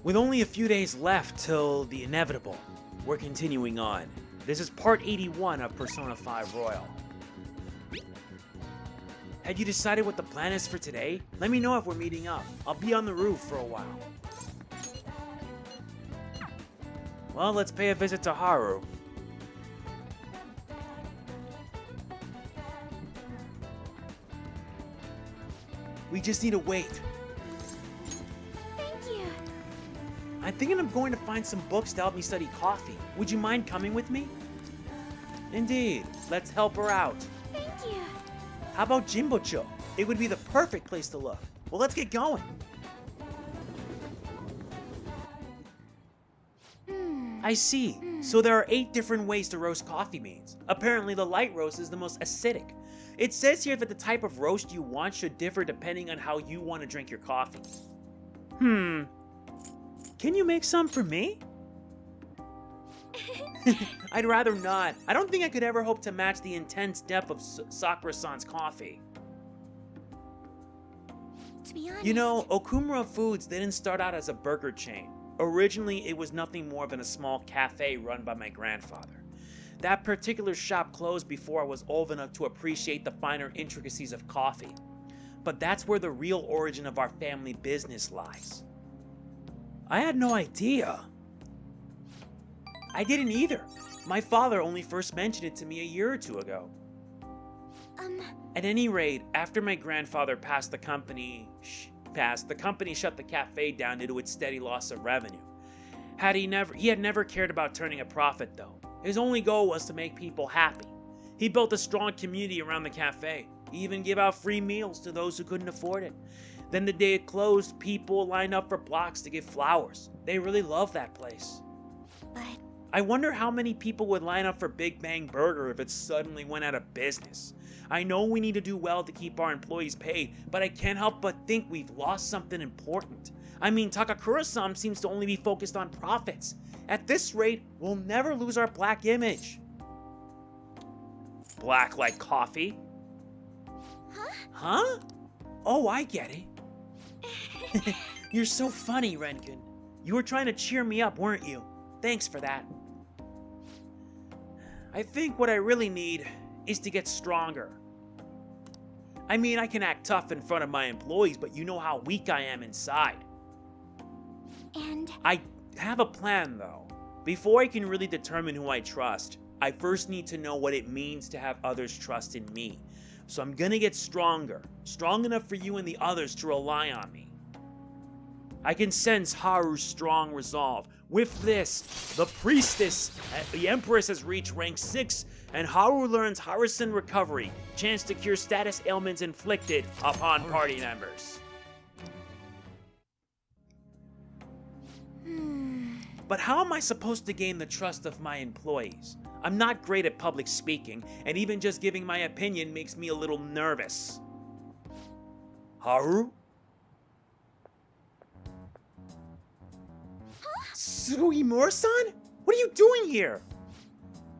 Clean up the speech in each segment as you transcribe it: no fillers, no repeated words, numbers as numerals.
With only a few days left till the inevitable, we're continuing on. This is part 81 of Persona 5 Royal. Had you decided what the plan is for today? Let me know if we're meeting up. I'll be on the roof for a while. Well, let's pay a visit to Haru. We just need to wait. Thank you. I'm thinking of going to find some books to help me study coffee. Would you mind coming with me? Indeed. Let's help her out. Thank you. How about Jimbocho? It would be the perfect place to look. Well, let's get going. I see. So there are 8 different ways to roast coffee beans. Apparently the light roast is the most acidic. It says here that the type of roast you want should differ depending on how you want to drink your coffee. Can you make some for me? I'd rather not. I don't think I could ever hope to match the intense depth of Sakura-san's coffee. To be honest, You know, Okumura Foods didn't start out as a burger chain. Originally, it was nothing more than a small cafe run by my grandfather. That particular shop closed before I was old enough to appreciate the finer intricacies of coffee. But that's where the real origin of our family business lies. I had no idea. I didn't either. My father only first mentioned it to me a year or two ago. At any rate, after my grandfather passed, the company shut the cafe down due to its steady loss of revenue. He had never cared about turning a profit though. His only goal was to make people happy. He built a strong community around the cafe. He even gave out free meals to those who couldn't afford it. Then the day it closed, people lined up for blocks to get flowers. They really loved that place. but I wonder how many people would line up for Big Bang Burger if it suddenly went out of business. I know we need to do well to keep our employees paid, but I can't help but think we've lost something important. I mean, Takakura-san seems to only be focused on profits. At this rate, we'll never lose our black image. Black like coffee? Huh? Oh, I get it. You're so funny, Renkin. You were trying to cheer me up, weren't you? Thanks for that. I think what I really need is to get stronger. I mean, I can act tough in front of my employees, but you know how weak I am inside. and I have a plan, though. Before I can really determine who I trust, I first need to know what it means to have others trust in me. So I'm gonna get stronger. Strong enough for you and the others to rely on me. I can sense Haru's strong resolve. With this, the priestess, the Empress has reached rank 6, and Haru learns Harrison Recovery, chance to cure status ailments inflicted upon party members. But how am I supposed to gain the trust of my employees? I'm not great at public speaking, and even just giving my opinion makes me a little nervous. Haru? Sugimura-san? What are you doing here?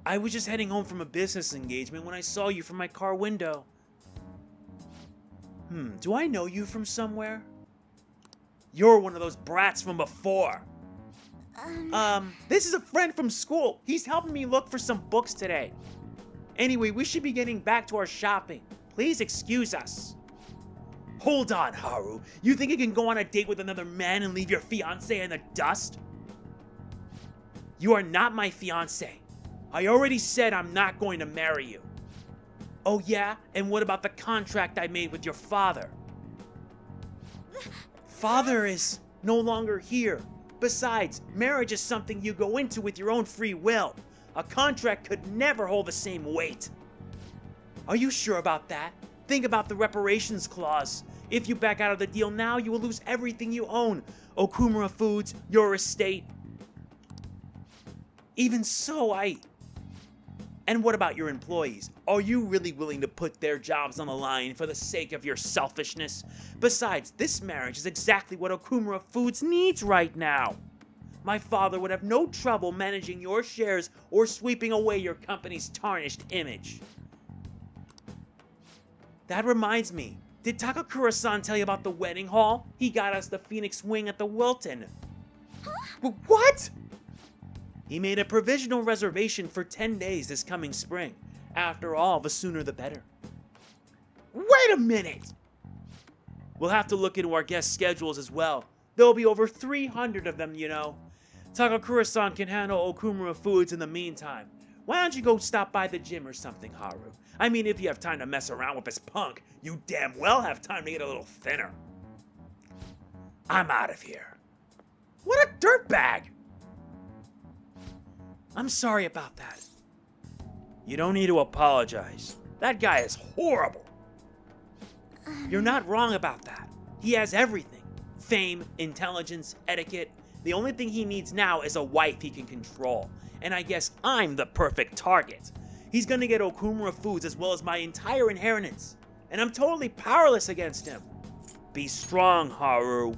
I was just heading home from a business engagement when I saw you from my car window. Do I know you from somewhere? You're one of those brats from before. This is a friend from school. He's helping me look for some books today. Anyway, we should be getting back to our shopping. Please excuse us. Hold on, Haru. You think you can go on a date with another man and leave your fiancé in the dust? You are not my fiancé. I already said I'm not going to marry you. Oh yeah? And what about the contract I made with your father? Father is no longer here. Besides, marriage is something you go into with your own free will. A contract could never hold the same weight. Are you sure about that? Think about the reparations clause. If you back out of the deal now, you will lose everything you own. Okumura Foods, your estate. Even so, And what about your employees? Are you really willing to put their jobs on the line for the sake of your selfishness? Besides, this marriage is exactly what Okumura Foods needs right now. My father would have no trouble managing your shares or sweeping away your company's tarnished image. That reminds me, did Takakura-san tell you about the wedding hall? He got us the Phoenix Wing at the Wilton. What? He made a provisional reservation for 10 days this coming spring. After all, the sooner the better. Wait a minute! We'll have to look into our guest schedules as well. There'll be over 300 of them, you know. Takakura-san can handle Okumura foods in the meantime. Why don't you go stop by the gym or something, Haru? I mean, if you have time to mess around with this punk, you damn well have time to get a little thinner. I'm out of here. What a dirtbag! I'm sorry about that. You don't need to apologize. That guy is horrible. You're not wrong about that. He has everything. Fame, intelligence, etiquette. The only thing he needs now is a wife he can control. And I guess I'm the perfect target. He's gonna get Okumura foods as well as my entire inheritance. And I'm totally powerless against him. Be strong, Haru.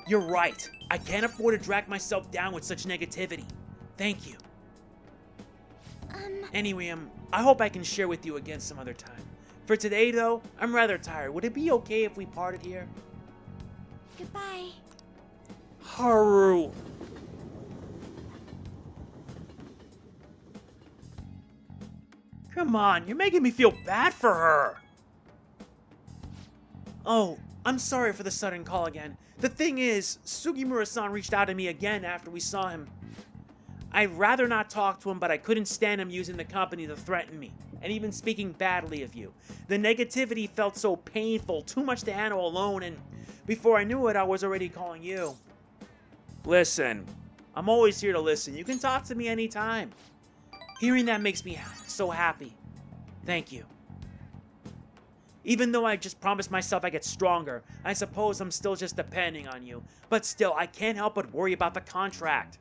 You're right. I can't afford to drag myself down with such negativity. Thank you. Anyway, I hope I can share with you again some other time. For today, though, I'm rather tired. Would it be okay if we parted here? Goodbye. Haru. Come on, you're making me feel bad for her. Oh, I'm sorry for the sudden call again. The thing is, Sugimura-san reached out to me again after we saw him. I'd rather not talk to him, but I couldn't stand him using the company to threaten me, and even speaking badly of you. The negativity felt so painful, too much to handle alone, and before I knew it, I was already calling you. Listen, I'm always here to listen. You can talk to me anytime. Hearing that makes me so happy. Thank you. Even though I just promised myself I get stronger, I suppose I'm still just depending on you. But still, I can't help but worry about the contract.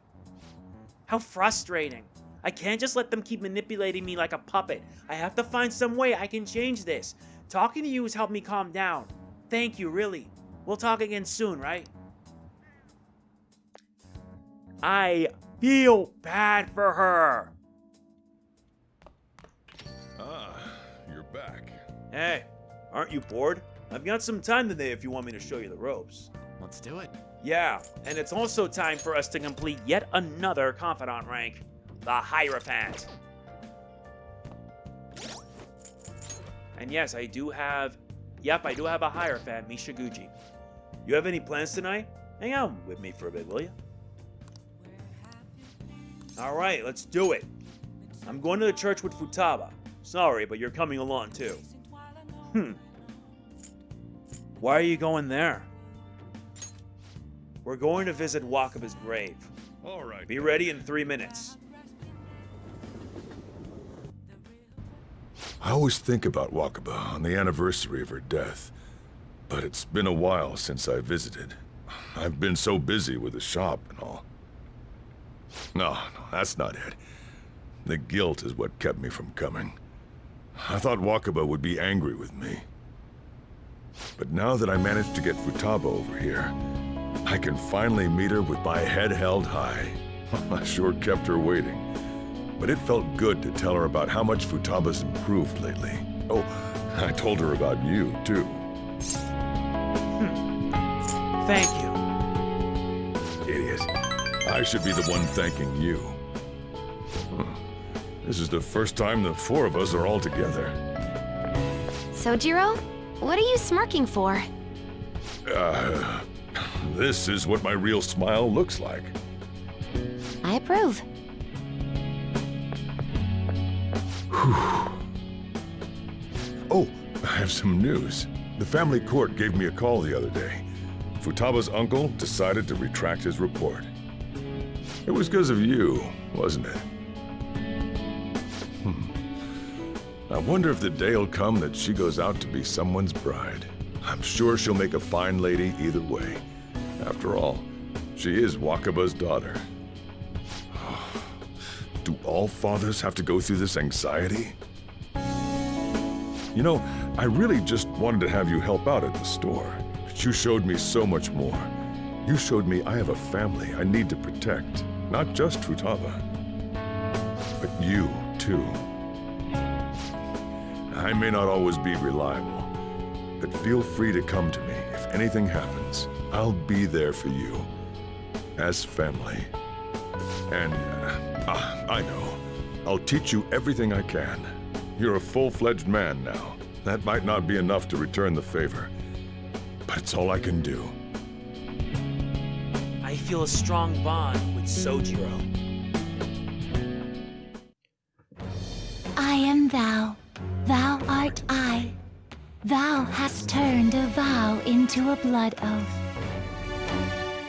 How frustrating. I can't just let them keep manipulating me like a puppet. I have to find some way I can change this. Talking to you has helped me calm down. Thank you, really. We'll talk again soon, right? I feel bad for her. Ah, you're back. Hey, aren't you bored? I've got some time today if you want me to show you the ropes. Let's do it. Yeah, and it's also time for us to complete yet another Confidant rank, the Hierophant. And yes, I do have a Hierophant, Mishiguchi. You have any plans tonight? Hang out with me for a bit, will you? Alright, let's do it. I'm going to the church with Futaba. Sorry, but you're coming along too. Why are you going there? We're going to visit Wakaba's grave. All right. Be ready in 3 minutes. I always think about Wakaba on the anniversary of her death, but it's been a while since I visited. I've been so busy with the shop and all. No, that's not it. The guilt is what kept me from coming. I thought Wakaba would be angry with me. But now that I managed to get Futaba over here, I can finally meet her with my head held high. I sure kept her waiting. But it felt good to tell her about how much Futaba's improved lately. Oh, I told her about you, too. Thank you. Idiot. I should be the one thanking you. This is the first time the four of us are all together. Sojiro, what are you smirking for? This is what my real smile looks like. I approve. Oh, I have some news. The family court gave me a call the other day. Futaba's uncle decided to retract his report. It was because of you, wasn't it? I wonder if the day will come that she goes out to be someone's bride. I'm sure she'll make a fine lady either way. After all, she is Wakaba's daughter. Do all fathers have to go through this anxiety? You know, I really just wanted to have you help out at the store, but you showed me so much more. You showed me I have a family I need to protect, not just Futaba, but you, too. I may not always be reliable, but feel free to come to me if anything happens. I'll be there for you. as family. And, I know. I'll teach you everything I can. You're a full-fledged man now. That might not be enough to return the favor, but it's all I can do. I feel a strong bond with Sojiro. I am thou. Thou art I. Thou hast turned a vow into a blood oath.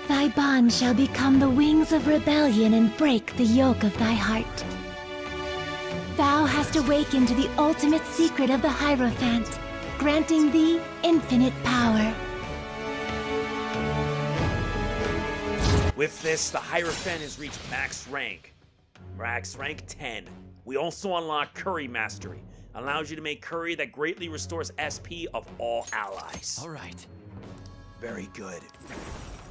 Thy bond shall become the wings of rebellion and break the yoke of thy heart. Thou hast awakened to the ultimate secret of the Hierophant, granting thee infinite power. With this, the Hierophant has reached max rank 10. We also unlock Curry Mastery. Allows you to make curry that greatly restores SP of all allies. Alright. Very good.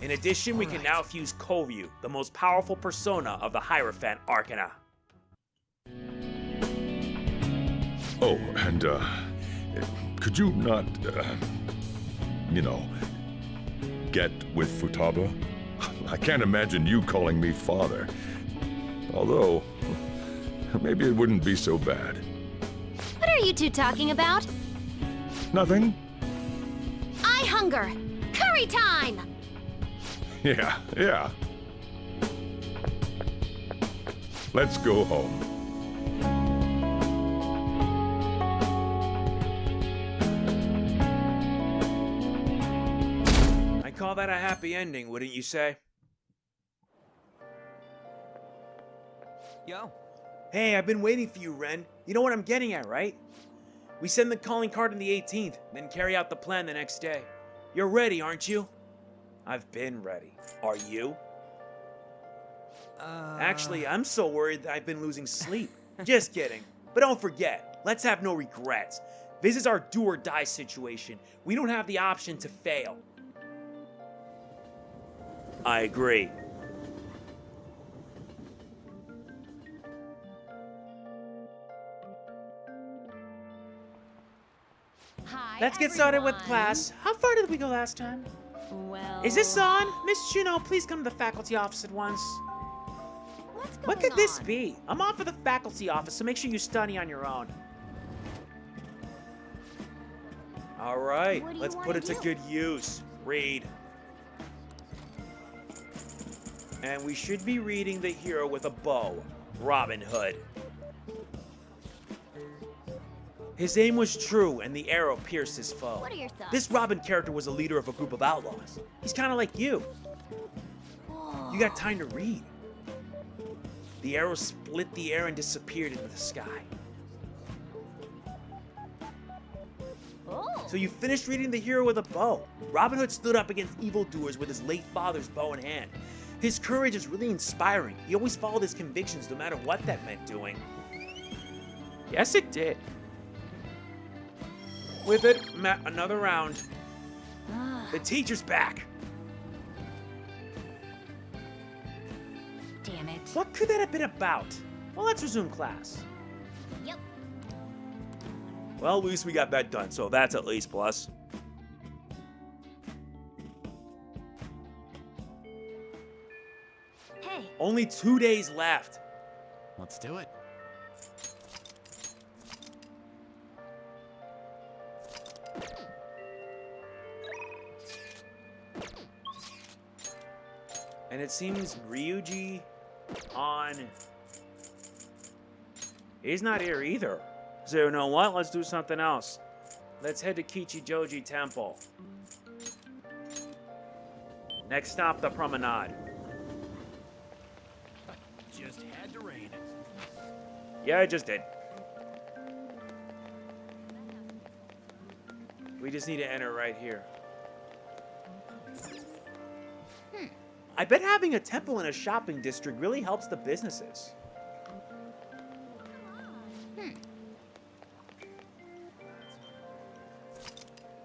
In addition, we can now fuse Koryu, the most powerful persona of the Hierophant Arcana. Oh, and, could you not, get with Futaba? I can't imagine you calling me father. Although, maybe it wouldn't be so bad. What are you two talking about? Nothing? I hunger! Curry time! Yeah. Let's go home. I call that a happy ending, wouldn't you say? Yo. Hey, I've been waiting for you, Ren. You know what I'm getting at, right? We send the calling card on the 18th, then carry out the plan the next day. You're ready, aren't you? I've been ready. Are you? Actually, I'm so worried that I've been losing sleep. Just kidding. But don't forget, let's have no regrets. This is our do-or-die situation. We don't have the option to fail. I agree. Hi, Let's get started with everyone. class. How far did we go last time? Well... Is this on? Miss Chuno, please come to the faculty office at once. What's going What could this on? be? I'm off at the faculty office, so make sure you study on your own. All right, What do you let's wanna put it to do? good use. Read. And we should be reading The Hero with a Bow, Robin Hood. His aim was true, and the arrow pierced his foe. What are your thoughts? This Robin character was a leader of a group of outlaws. He's kind of like you. Whoa. You got time to read. The arrow split the air and disappeared into the sky. Oh. So you finished reading The Hero with a Bow. Robin Hood stood up against evildoers with his late father's bow in hand. His courage is really inspiring. He always followed his convictions no matter what that meant doing. Yes, it did. With it, another round. The teacher's back. Damn it. What could that have been about? Well, let's resume class. Yep. Well, at least we got that done, so that's at least plus. Hey. Only 2 days left. Let's do it. And it seems Ryuji he's not here either. So you know what? Let's do something else. Let's head to Kichijoji Temple. Next stop, the promenade. Just had to rain. Yeah, I just did. We just need to enter right here. I bet having a temple in a shopping district really helps the businesses.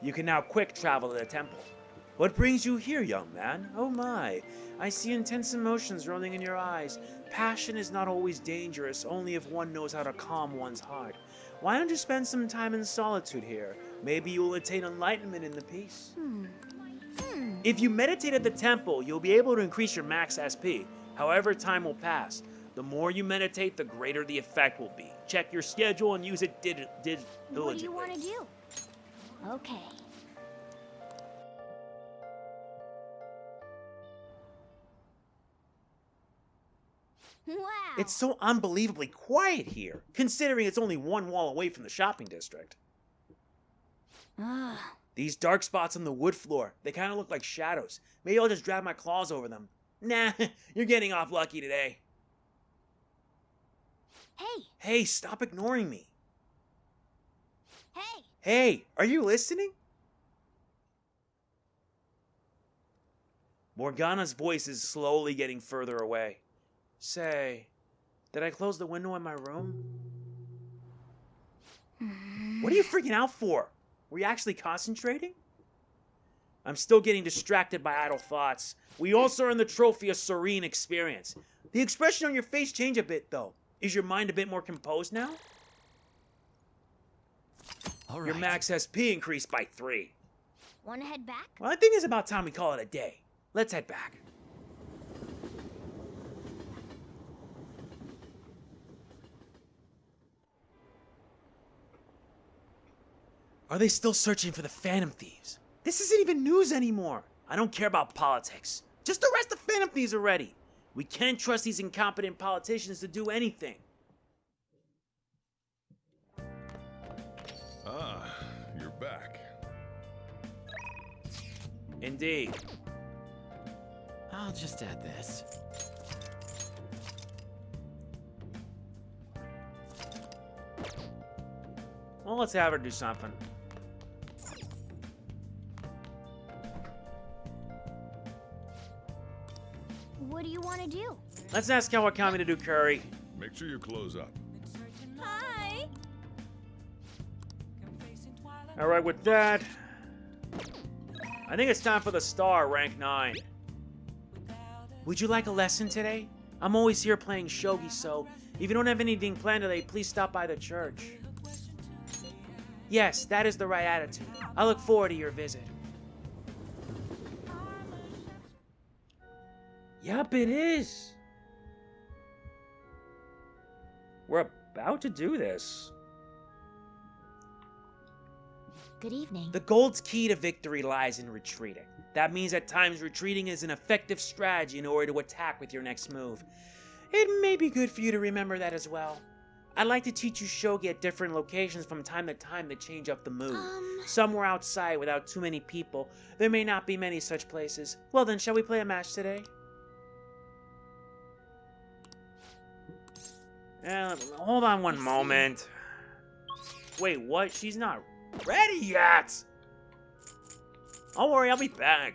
You can now quick travel to the temple. What brings you here, young man? Oh my, I see intense emotions rolling in your eyes. Passion is not always dangerous, only if one knows how to calm one's heart. Why don't you spend some time in solitude here? Maybe you will attain enlightenment in the peace. If you meditate at the temple, you'll be able to increase your max SP. However, time will pass. The more you meditate, the greater the effect will be. Check your schedule and use it diligently. What do you want to do? Okay. Wow. It's so unbelievably quiet here, considering it's only one wall away from the shopping district. Ugh. These dark spots on the wood floor, they kind of look like shadows. Maybe I'll just drag my claws over them. Nah, you're getting off lucky today. Hey. Hey, stop ignoring me. Hey. Hey, are you listening? Morgana's voice is slowly getting further away. Say, did I close the window in my room? What are you freaking out for? Were you actually concentrating? I'm still getting distracted by idle thoughts. We also earned the trophy of serene experience. The expression on your face changed a bit, though. Is your mind a bit more composed now? All right. Your max SP increased by 3. Wanna head back? Well, I think it's about time we call it a day. Let's head back. Are they still searching for the Phantom Thieves? This isn't even news anymore. I don't care about politics. Just arrest the Phantom Thieves already. We can't trust these incompetent politicians to do anything. Ah, you're back. Indeed. I'll just add this. Well, let's have her do something. What do you want to do? Let's ask Kawakami to do curry. Make sure you close up. Hi. Alright, with that, I think it's time for the star, rank 9. Would you like a lesson today? I'm always here playing shogi, so if you don't have anything planned today, please stop by the church. Yes, that is the right attitude. I look forward to your visit. Yup, it is. We're about to do this. Good evening. The gold's key to victory lies in retreating. That means at times retreating is an effective strategy in order to attack with your next move. It may be good for you to remember that as well. I'd like to teach you shogi at different locations from time to time to change up the mood. Somewhere outside without too many people. There may not be many such places. Well then, shall we play a match today? Hold on one moment. Wait, what? She's not ready yet! Don't worry, I'll be back.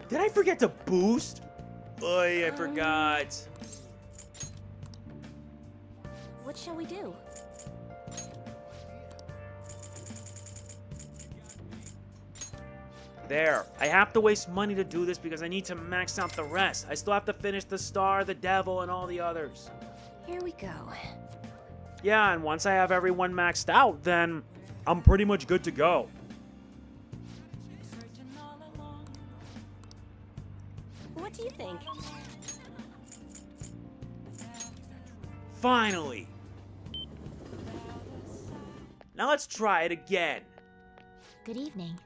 Did I forget to boost? Oy, I forgot. What shall we do? There. I have to waste money to do this because I need to max out the rest. I still have to finish the star, the devil, and all the others. Here we go. Yeah, and once I have everyone maxed out, then I'm pretty much good to go. What do you think? Finally! Now let's try it again. Good evening.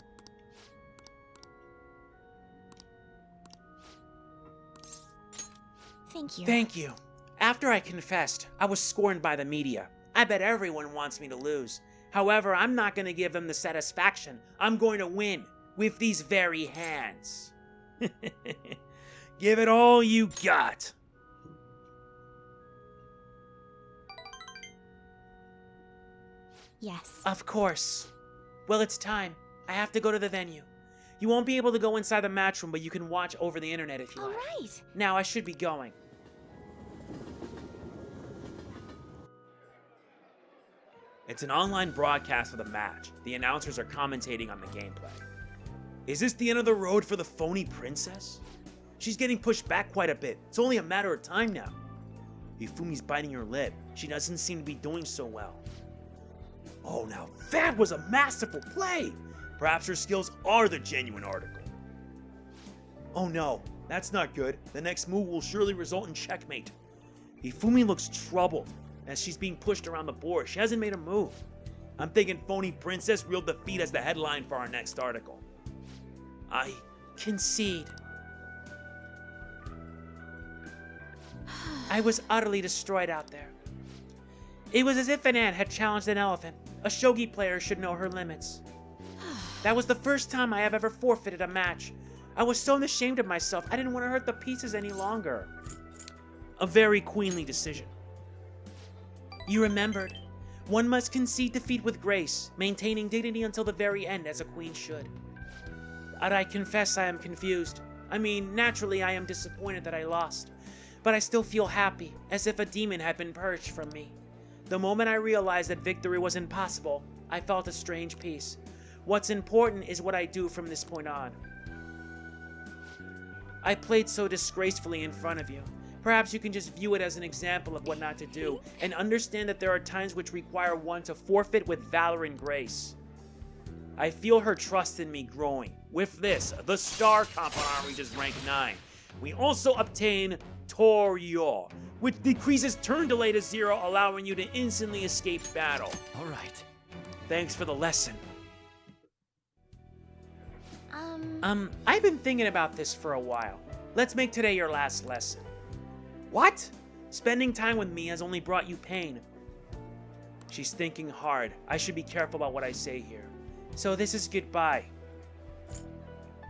Thank you. Thank you. After I confessed, I was scorned by the media. I bet everyone wants me to lose. However, I'm not going to give them the satisfaction. I'm going to win with these very hands. Give it all you got. Yes. Of course. Well, it's time. I have to go to the venue. You won't be able to go inside the match room, but you can watch over the internet if you All like. right. Now, I should be going. It's an online broadcast of the match. The announcers are commentating on the gameplay. Is this the end of the road for the phony princess? She's getting pushed back quite a bit. It's only a matter of time now. Hifumi's biting her lip. She doesn't seem to be doing so well. Oh, now that was a masterful play! Perhaps her skills are the genuine article. Oh no, that's not good. The next move will surely result in checkmate. Hifumi looks troubled as she's being pushed around the board. She hasn't made a move. I'm thinking phony princess real defeat as the headline for our next article. I concede. I was utterly destroyed out there. It was as if an ant had challenged an elephant. A shogi player should know her limits. That was the first time I have ever forfeited a match. I was so ashamed of myself, I didn't want to hurt the pieces any longer. A very queenly decision. You remembered. One must concede defeat with grace, maintaining dignity until the very end as a queen should. And I confess I am confused. I mean, naturally I am disappointed that I lost. But I still feel happy, as if a demon had been purged from me. The moment I realized that victory was impossible, I felt a strange peace. What's important is what I do from this point on. I played so disgracefully in front of you. Perhaps you can just view it as an example of what not to do, and understand that there are times which require one to forfeit with valor and grace. I feel her trust in me growing. With this, the Star Confidant reaches rank 9. We also obtain Toryo, which decreases turn delay to 0, allowing you to instantly escape battle. All right. Thanks for the lesson. I've been thinking about this for a while. Let's make today your last lesson. What? Spending time with me has only brought you pain. She's thinking hard. I should be careful about what I say here. So this is goodbye.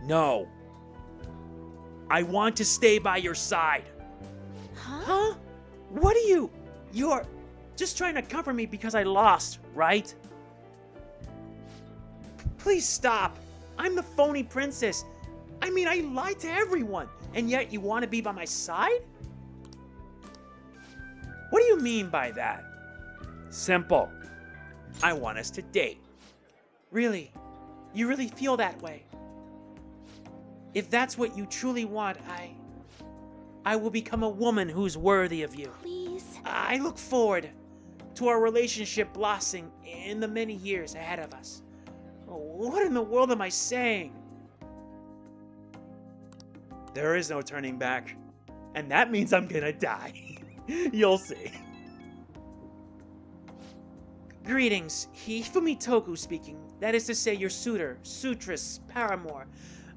No. I want to stay by your side. Huh? What are you? You're just trying to comfort me because I lost, right? Please stop. I'm the phony princess. I mean, I lied to everyone, and yet you want to be by my side? What do you mean by that? Simple. I want us to date. Really? You really feel that way? If that's what you truly want, I will become a woman who's worthy of you. Please. I look forward to our relationship blossoming in the many years ahead of us. What in the world am I saying? There is no turning back. And that means I'm gonna die. You'll see. Greetings, Hifumi Toku speaking. That is to say, your suitor, suitress, paramour.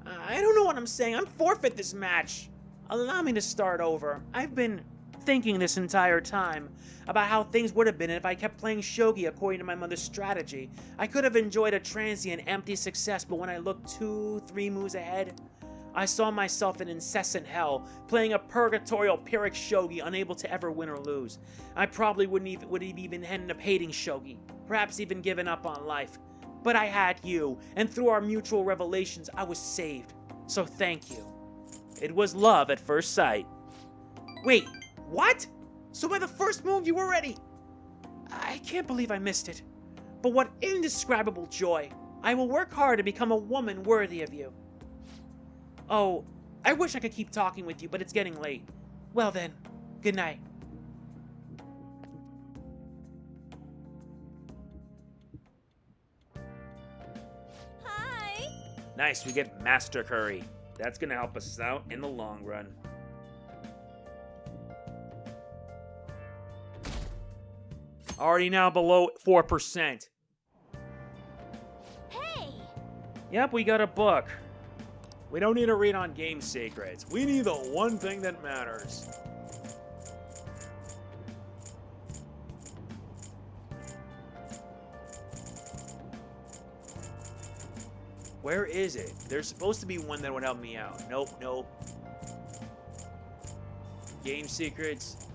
I don't know what I'm saying. I'm forfeit this match. Allow me to start over. I've been thinking this entire time about how things would have been if I kept playing shogi according to my mother's strategy. I could have enjoyed a transient, empty success, but when I looked 2-3 moves ahead, I saw myself in incessant hell, playing a purgatorial Pyrrhic shogi, unable to ever win or lose. I probably would have even ended up hating shogi, perhaps even given up on life. But I had you, and through our mutual revelations, I was saved. So thank you. It was love at first sight. Wait, what? So by the first move you were ready? I can't believe I missed it. But what indescribable joy. I will work hard to become a woman worthy of you. Oh, I wish I could keep talking with you, but it's getting late. Well then, good night. Hi. Nice, we get Master Curry. That's gonna help us out in the long run. Already now below 4%. Hey. Yep, we got a book. We don't need to read on game secrets. We need the one thing that matters. Where is it? There's supposed to be one that would help me out. Nope, nope. Game secrets.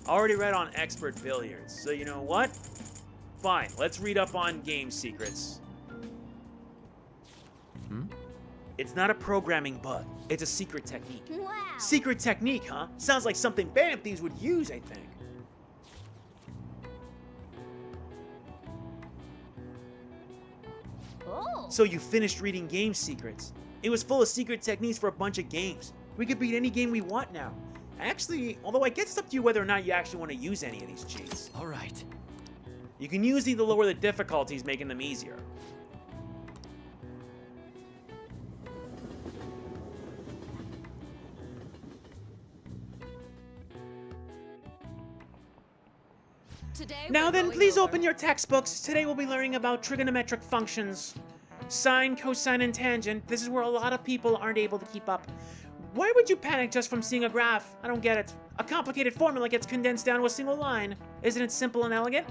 Already read on expert billiards, so you know what? Fine, let's read up on game secrets. It's not a programming bug. It's a secret technique. Wow. Secret technique, huh? Sounds like something BAM thieves would use, I think. Oh. So you finished reading game secrets. It was full of secret techniques for a bunch of games. We could beat any game we want now. Actually, although I guess it's up to you whether or not you actually want to use any of these cheats. All right. You can use these to lower the difficulties, making them easier. Now then, please open your textbooks. Today we'll be learning about trigonometric functions. Sine, cosine, and tangent. This is where a lot of people aren't able to keep up. Why would you panic just from seeing a graph? I don't get it. A complicated formula gets condensed down to a single line. Isn't it simple and elegant?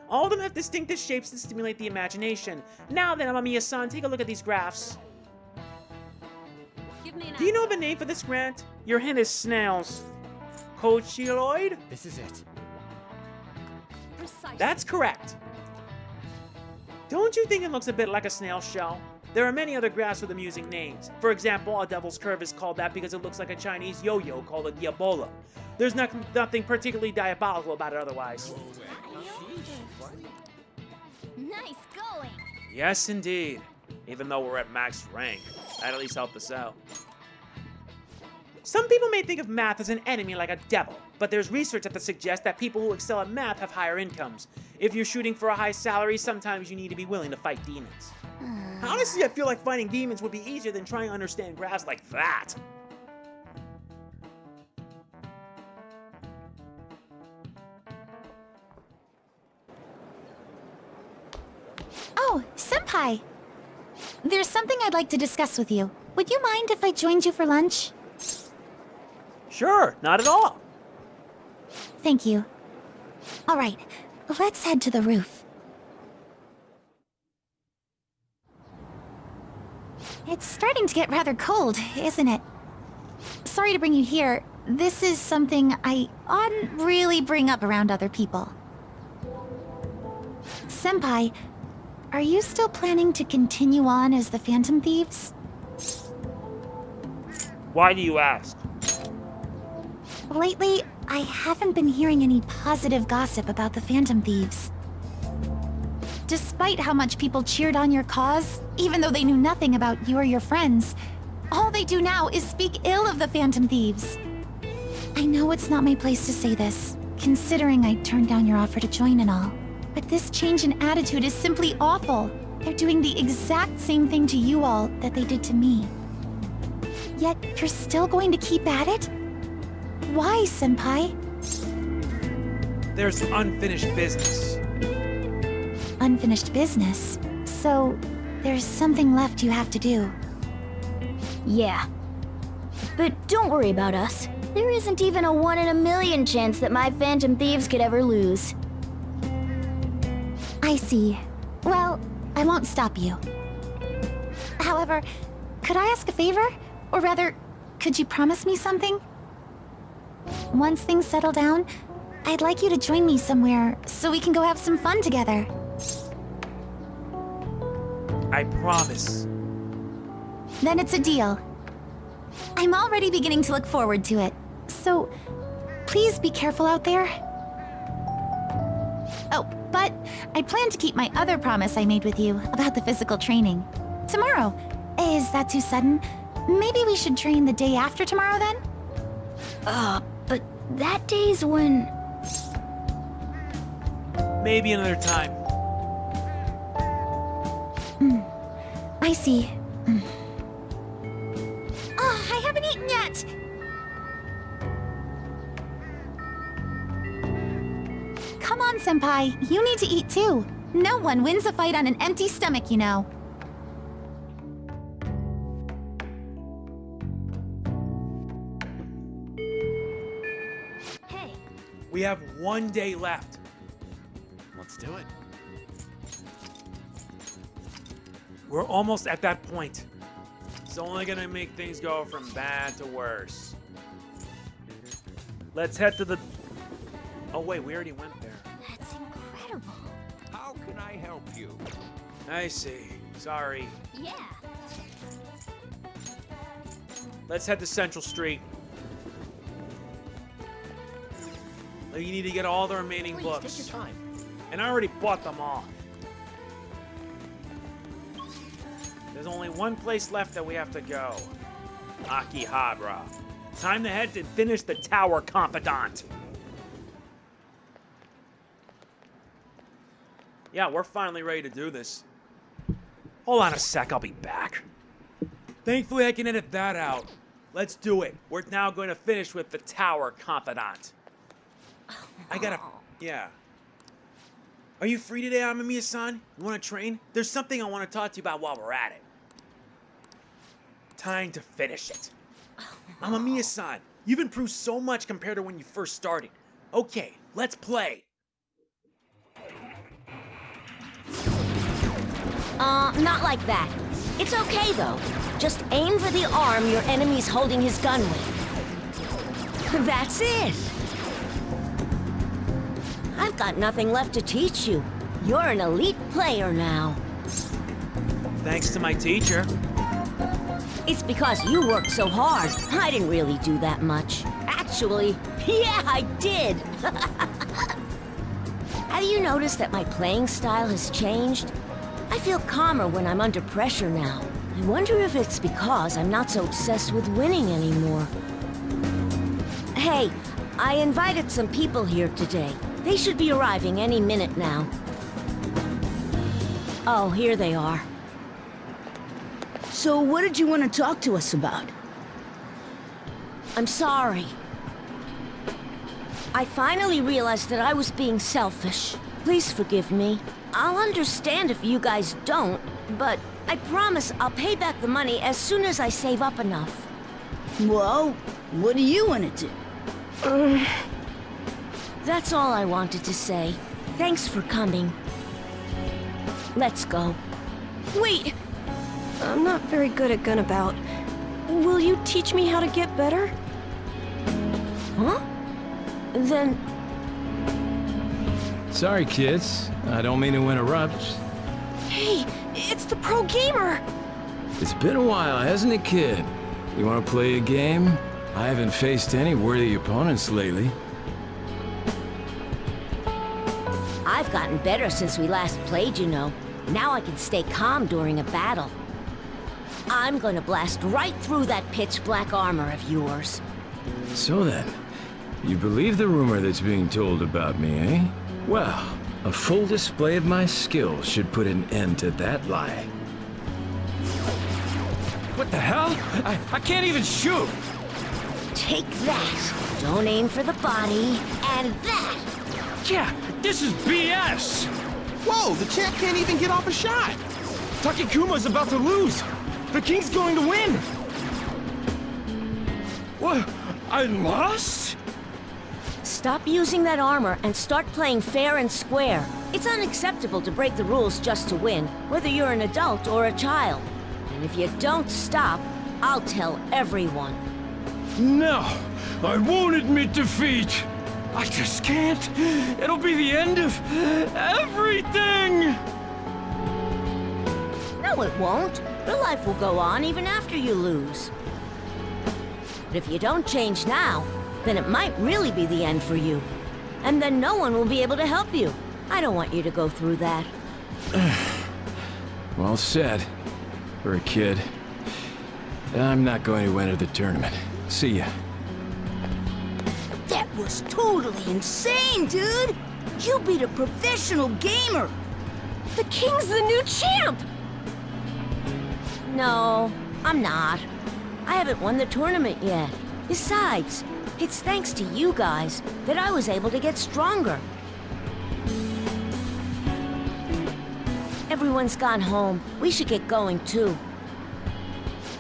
All of them have distinctive shapes that stimulate the imagination. Now then, Amamiya-san, take a look at these graphs. Do you know of a name for this grant? Your hint is snails. Cochiloid? This is it. That's correct. Don't you think it looks a bit like a snail shell? There are many other graphs with amusing names. For example, a devil's curve is called that because it looks like a Chinese yo-yo called a diabola. There's nothing particularly diabolical about it otherwise. Nice going. Yes, indeed. Even though we're at max rank, that at least helped us out. Some people may think of math as an enemy like a devil, but there's research that suggests that people who excel at math have higher incomes. If you're shooting for a high salary, sometimes you need to be willing to fight demons. Honestly, I feel like fighting demons would be easier than trying to understand graphs like that. Oh, Senpai! There's something I'd like to discuss with you. Would you mind if I joined you for lunch? Sure, not at all. Thank you. Alright, let's head to the roof. It's starting to get rather cold, isn't it? Sorry to bring you here. This is something I oughtn't really bring up around other people. Senpai, are you still planning to continue on as the Phantom Thieves? Why do you ask? Lately, I haven't been hearing any positive gossip about the Phantom Thieves. Despite how much people cheered on your cause, even though they knew nothing about you or your friends, all they do now is speak ill of the Phantom Thieves. I know it's not my place to say this, considering I turned down your offer to join and all, but this change in attitude is simply awful. They're doing the exact same thing to you all that they did to me. Yet, you're still going to keep at it? Why, Senpai? There's unfinished business. Unfinished business? So, there's something left you have to do. Yeah. But don't worry about us. There isn't even a 1 in a million chance that my Phantom Thieves could ever lose. I see. Well, I won't stop you. However, could I ask a favor? Or rather, could you promise me something? Once things settle down, I'd like you to join me somewhere so we can go have some fun together. I promise. Then it's a deal. I'm already beginning to look forward to it. So, please be careful out there. Oh, but I plan to keep my other promise I made with you about the physical training. Tomorrow. Is that too sudden? Maybe we should train the day after tomorrow then? But that day's when... Maybe another time. I see. Oh, I haven't eaten yet! Come on, Senpai. You need to eat too. No one wins a fight on an empty stomach, you know. Hey, We have 1 day left. Let's do it. We're almost at that point. It's only gonna make things go from bad to worse. Let's head to the... Oh wait, we already went there. that's incredible. How can I help you? I see. Sorry. Yeah. Let's head to Central Street. You need to get all the remaining Please, books. take your time. And I already bought them all. There's only one place left that we have to go. Akihabara. Time to head to finish the tower, Confidant. Yeah, we're finally ready to do this. Hold on a sec, I'll be back. Thankfully, I can edit that out. Let's do it. We're now going to finish with the Tower Confidant. I gotta... Yeah. Are you free today, Amamiya-san? You want to train? There's something I want to talk to you about while we're at it. Time to finish it. Amamiya-san, you've improved so much compared to when you first started. Okay, let's play. Not like that. It's okay, though. Just aim for the arm your enemy's holding his gun with. That's it! I've got nothing left to teach you. You're an elite player now. Thanks to my teacher. It's because you worked so hard. I didn't really do that much. Actually, yeah, I did! Have you noticed that my playing style has changed? I feel calmer when I'm under pressure now. I wonder if it's because I'm not so obsessed with winning anymore. Hey, I invited some people here today. They should be arriving any minute now. Oh, here they are. So what did you want to talk to us about? I'm sorry. I finally realized that I was being selfish. Please forgive me. I'll understand if you guys don't, but I promise I'll pay back the money as soon as I save up enough. Well, what do you want to do? That's all I wanted to say. Thanks for coming. Let's go. Wait! I'm not very good at Gunabout. Will you teach me how to get better? Huh? Then... Sorry, kids. I don't mean to interrupt. Hey, it's the pro gamer! It's been a while, hasn't it, kid? You want to play a game? I haven't faced any worthy opponents lately. I've gotten better since we last played, you know. Now I can stay calm during a battle. I'm gonna blast right through that pitch-black armor of yours. So then, you believe the rumor that's being told about me, eh? Well, a full display of my skills should put an end to that lie. What the hell? I can't even shoot! Take that! Don't aim for the body, and that! Yeah, this is BS! Whoa, the champ can't even get off a shot! Takekuma's about to lose! The king's going to win! What? I lost? Stop using that armor and start playing fair and square. It's unacceptable to break the rules just to win, whether you're an adult or a child. And if you don't stop, I'll tell everyone. No, I won't admit defeat! I just can't! It'll be the end of everything! No, it won't. Your life will go on even after you lose. But if you don't change now, then it might really be the end for you. And then no one will be able to help you. I don't want you to go through that. Well said. For a kid. I'm not going to enter the tournament. See ya. That was totally insane, dude! You beat a professional gamer! The king's the new champ! No, I'm not. I haven't won the tournament yet. Besides, it's thanks to you guys that I was able to get stronger. Everyone's gone home. We should get going too.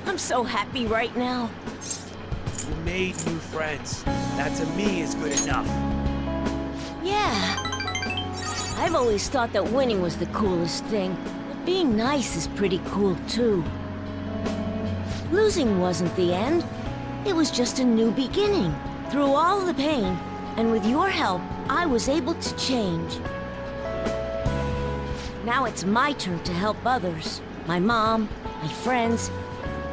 I'm so happy right now. You made new friends. That to me is good enough. Yeah. I've always thought that winning was the coolest thing, but being nice is pretty cool too. Losing wasn't the end. It was just a new beginning. Through all the pain, and with your help, I was able to change. Now it's my turn to help others. My mom, my friends,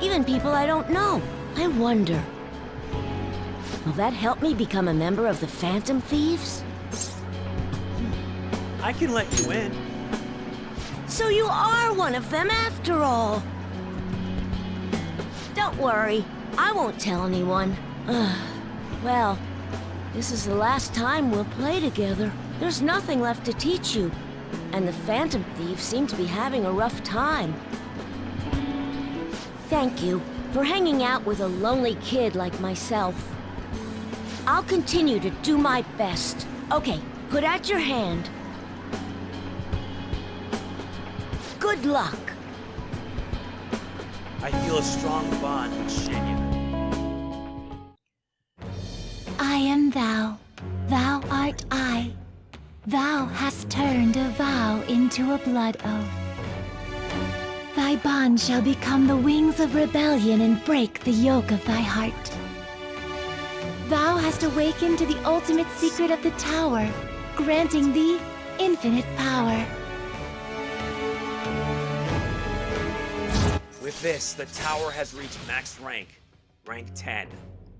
even people I don't know. I wonder, will that help me become a member of the Phantom Thieves? I can let you in. So you are one of them after all. Don't worry, I won't tell anyone. Well, this is the last time we'll play together. There's nothing left to teach you. and the Phantom Thieves seem to be having a rough time. Thank you for hanging out with a lonely kid like myself. I'll continue to do my best. Okay, put out your hand. Good luck. I feel a strong bond with Shinya. I am thou, thou art I. Thou hast turned a vow into a blood oath. Thy bond shall become the wings of rebellion and break the yoke of thy heart. Thou hast awakened to the ultimate secret of the tower, granting thee infinite power. With this, the tower has reached max rank 10,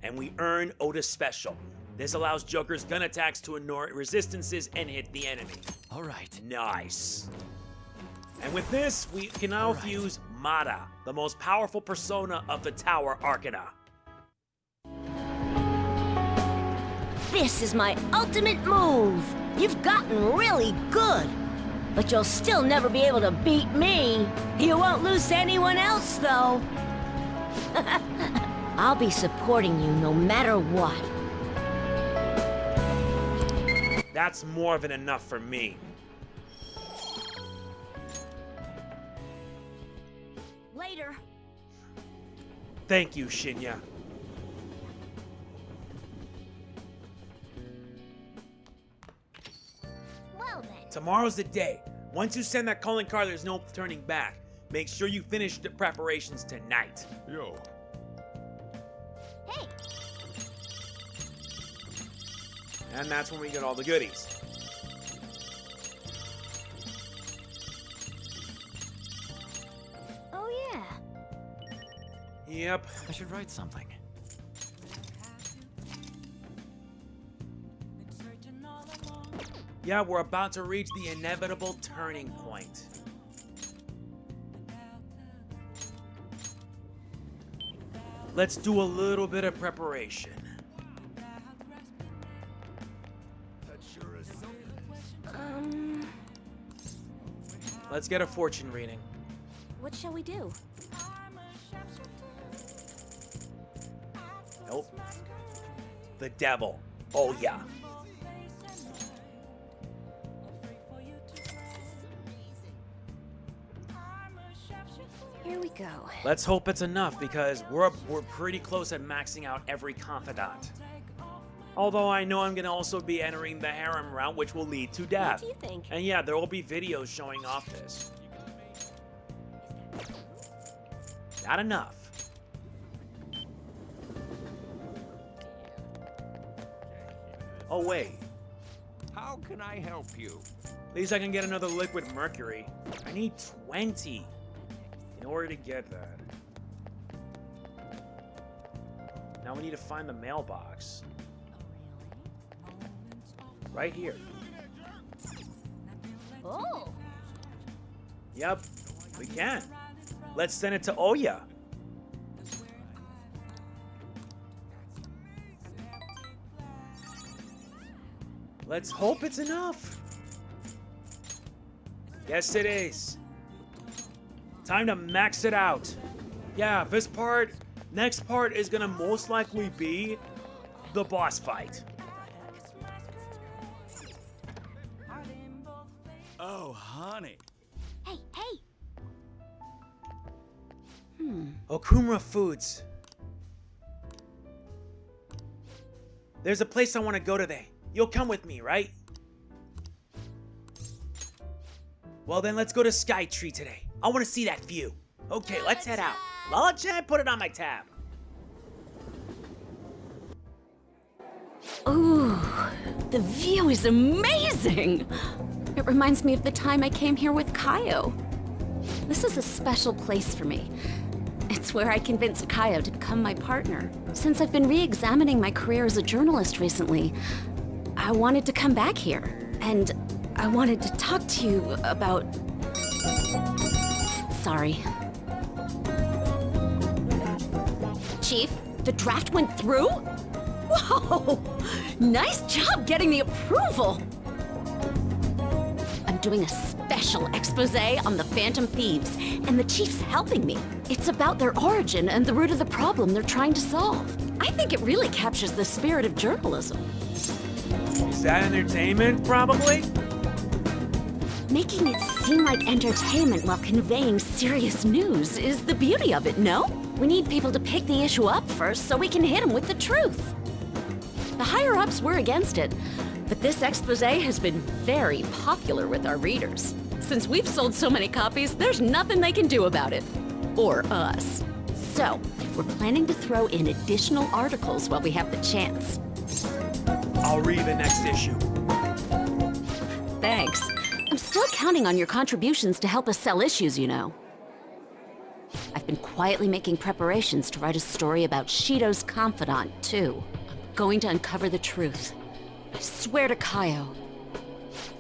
and we earn Oda's special. This allows Joker's gun attacks to ignore resistances and hit the enemy. All right. Nice. And with this, we can now fuse Mada, the most powerful persona of the Tower Arcana. This is my ultimate move! You've gotten really good! But you'll still never be able to beat me! You won't lose to anyone else, though! I'll be supporting you no matter what. That's more than enough for me. Later. Thank you, Shinya. Well then. Tomorrow's the day. Once you send that calling card, there's no turning back. Make sure you finish the preparations tonight. Yo. Hey, And that's when we get all the goodies. oh yeah. Yep. I should write something. Yeah, we're about to reach the inevitable turning point. Let's do a little bit of preparation. Let's get a fortune reading. What shall we do? Nope. The devil. Oh yeah. Here we go. Let's hope it's enough because we're pretty close at maxing out every confidant. Although I know I'm gonna also be entering the harem route, which will lead to death. What do you think? And yeah, there will be videos showing off this. Not enough. Oh wait, How can I help you? at least I can get another liquid mercury. I need 20 in order to get that. Now we need to find the mailbox. Right here. Oh. Yep, we can. Let's send it to Ohya. Let's hope it's enough. Yes, it is. Time to max it out. Yeah, next part is gonna most likely be the boss fight. Oh, honey. Hey, hey. Okumura Foods. There's a place I want to go today. You'll come with me, right? Well then, let's go to Skytree today. I want to see that view. Okay, let's head out. Lala-chan, put it on my tab. Ooh, the view is amazing! It reminds me of the time I came here with Kaio. This is a special place for me. It's where I convinced Kaio to become my partner. Since I've been re-examining my career as a journalist recently, I wanted to come back here. And I wanted to talk to you about... Sorry. Chief, the draft went through? Whoa! Nice job getting the approval! I'm doing a special expose on the Phantom Thieves, and the chief's helping me. It's about their origin and the root of the problem they're trying to solve. I think it really captures the spirit of journalism. Is that entertainment, probably? Making it seem like entertainment while conveying serious news is the beauty of it, no? We need people to pick the issue up first so we can hit them with the truth. The higher-ups were against it, but this expose has been very popular with our readers. Since we've sold so many copies, there's nothing they can do about it. Or us. So, we're planning to throw in additional articles while we have the chance. I'll read the next issue. Thanks. I'm still counting on your contributions to help us sell issues, you know. I've been quietly making preparations to write a story about Shido's Confidant, too. I'm going to uncover the truth. I swear to Kaio.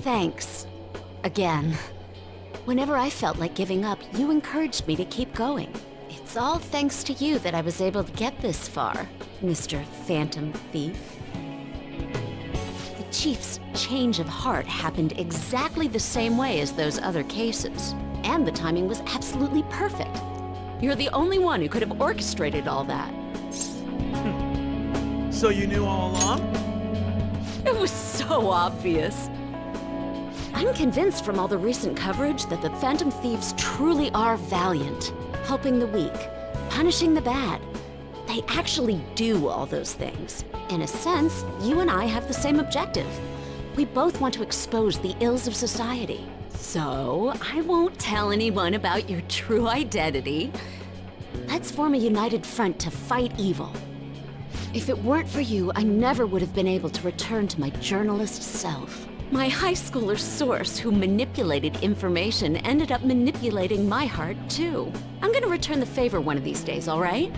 Thanks. Again. Whenever I felt like giving up, you encouraged me to keep going. It's all thanks to you that I was able to get this far, Mr. Phantom Thief. The Chief's change of heart happened exactly the same way as those other cases. And the timing was absolutely perfect. You're the only one who could have orchestrated all that. So you knew all along? It was so obvious. I'm convinced from all the recent coverage that the Phantom Thieves truly are valiant, helping the weak, punishing the bad. They actually do all those things. In a sense, you and I have the same objective. We both want to expose the ills of society. So, I won't tell anyone about your true identity. Let's form a united front to fight evil. If it weren't for you, I never would have been able to return to my journalist self. My high schooler source who manipulated information ended up manipulating my heart, too. I'm gonna return the favor one of these days, all right?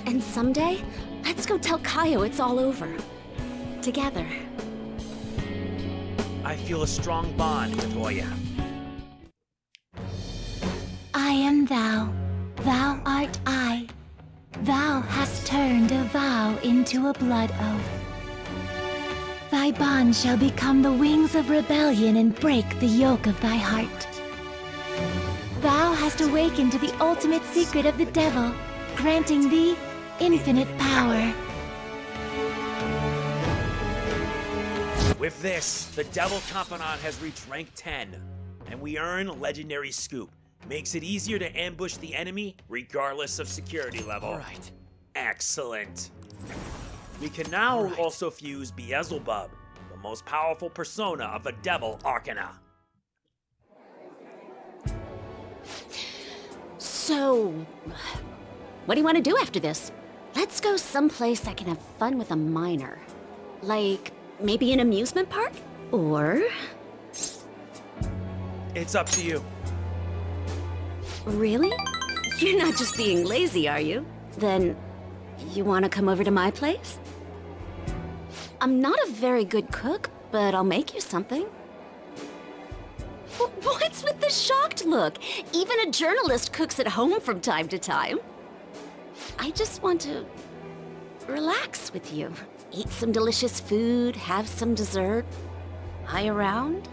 And someday, let's go tell Kaio it's all over. Together. I feel a strong bond with Ohya. I am thou, thou art I. Thou hast turned a vow into a blood oath. Thy bond shall become the wings of rebellion and break the yoke of thy heart. Thou hast awakened to the ultimate secret of the devil, granting thee infinite power. With this, the Devil Confidant has reached rank 10, and we earn Legendary Scoop. Makes it easier to ambush the enemy, regardless of security level. All right. Excellent. We can now also fuse Beelzebub, the most powerful persona of the Devil Arcana. So, what do you want to do after this? Let's go someplace I can have fun with a minor. Like, maybe an amusement park? Or... It's up to you. Really? You're not just being lazy, are you? Then, you want to come over to my place? I'm not a very good cook, but I'll make you something. What's with the shocked look? Even a journalist cooks at home from time to time. I just want to relax with you. Eat some delicious food, have some dessert, lie around.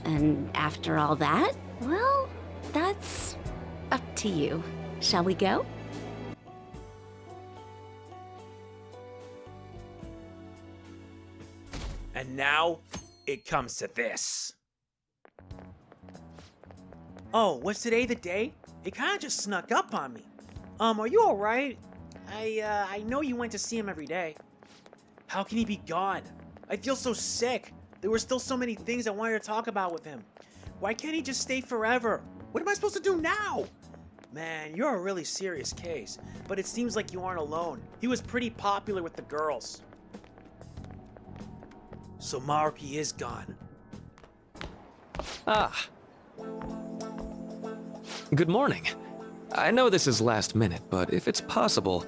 And after all that, well, that's up to you. Shall we go? And now, it comes to this. Oh, was today the day? It kinda just snuck up on me. Are you alright? I know you went to see him every day. How can he be gone? I feel so sick. There were still so many things I wanted to talk about with him. Why can't he just stay forever? What am I supposed to do now? Man, you're a really serious case, but it seems like you aren't alone. He was pretty popular with the girls. So Maruki is gone. Ah. Good morning. I know this is last minute, but if it's possible,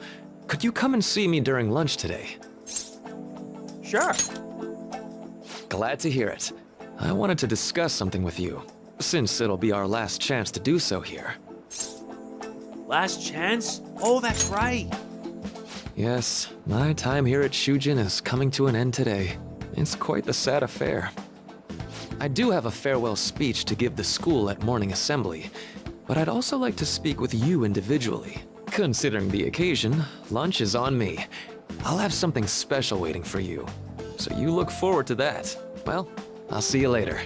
could you come and see me during lunch today? Sure. Glad to hear it. I wanted to discuss something with you, since it'll be our last chance to do so here. Last chance? Oh, that's right. Yes, my time here at Shujin is coming to an end today. It's quite the sad affair. I do have a farewell speech to give the school at morning assembly, but I'd also like to speak with you individually. Considering the occasion, lunch is on me. I'll have something special waiting for you, so you look forward to that. Well, I'll see you later.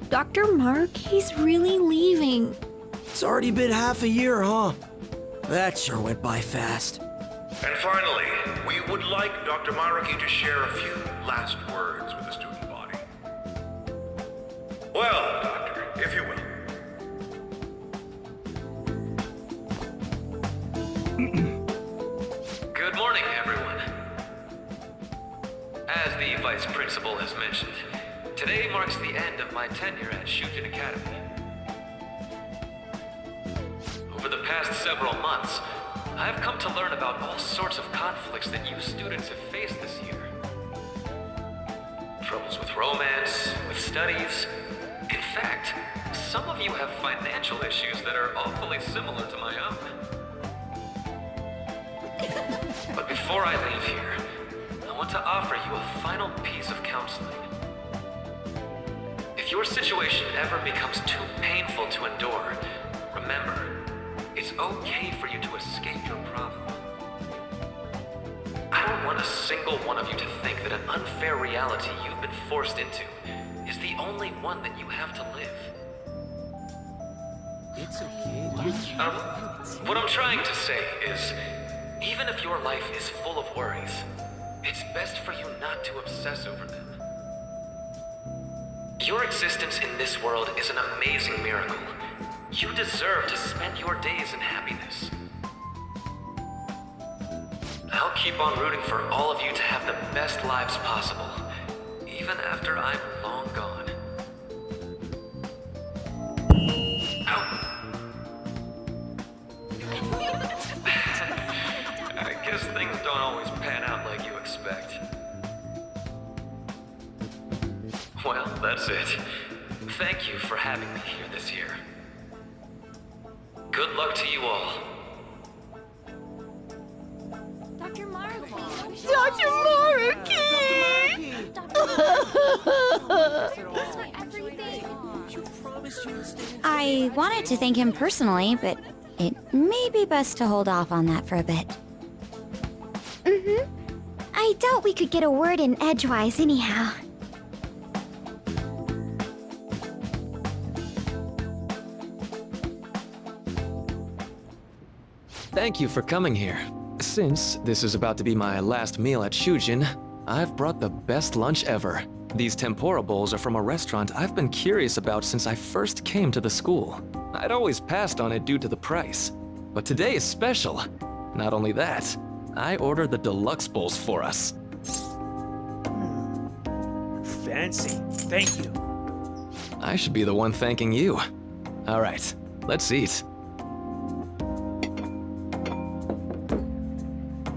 Dr. Mark, he's really leaving. It's already been half a year, huh? That sure went by fast. And finally, we would like Dr. Maruki to share a few last words with the student body. Well, Doctor, if you will. Good morning, everyone. As the Vice Principal has mentioned, today marks the end of my tenure at Shujin Academy. Over the past several months, I've come to learn about all sorts of conflicts that you students have faced this year. Troubles with romance, with studies. In fact, some of you have financial issues that are awfully similar to my own. But before I leave here, I want to offer you a final piece of counseling. If your situation ever becomes too painful to endure, remember, it's okay for you to escape your problem. I don't want a single one of you to think that an unfair reality you've been forced into is the only one that you have to live. It's okay. What I'm trying to say is, even if your life is full of worries, it's best for you not to obsess over them. Your existence in this world is an amazing miracle. You deserve to spend your days in happiness. I'll keep on rooting for all of you to have the best lives possible, even after I'm long gone. I guess things don't always pan out like you expect. Well, that's it. Thank you for having me here this year. Good luck to you all. Dr. Mark! Dr. Maruki! I wanted to thank him personally, but it may be best to hold off on that for a bit. I doubt we could get a word in edgewise anyhow. Thank you for coming here. Since this is about to be my last meal at Shujin, I've brought the best lunch ever. These tempura bowls are from a restaurant I've been curious about since I first came to the school. I'd always passed on it due to the price, but today is special. Not only that, I ordered the deluxe bowls for us. Fancy. Thank you. I should be the one thanking you. All right, let's eat.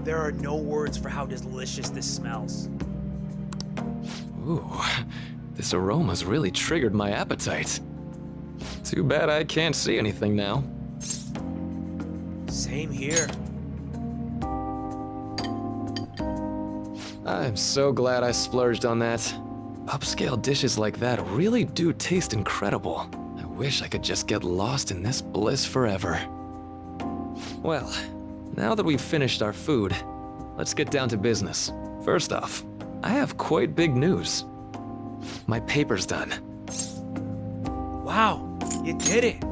There are no words for how delicious this smells. Ooh, this aroma's really triggered my appetite. Too bad I can't see anything now. Same here. I'm so glad I splurged on that. Upscale dishes like that really do taste incredible. I wish I could just get lost in this bliss forever. Well, now that we've finished our food, let's get down to business. First off, I have quite big news. My paper's done. Wow, you did it.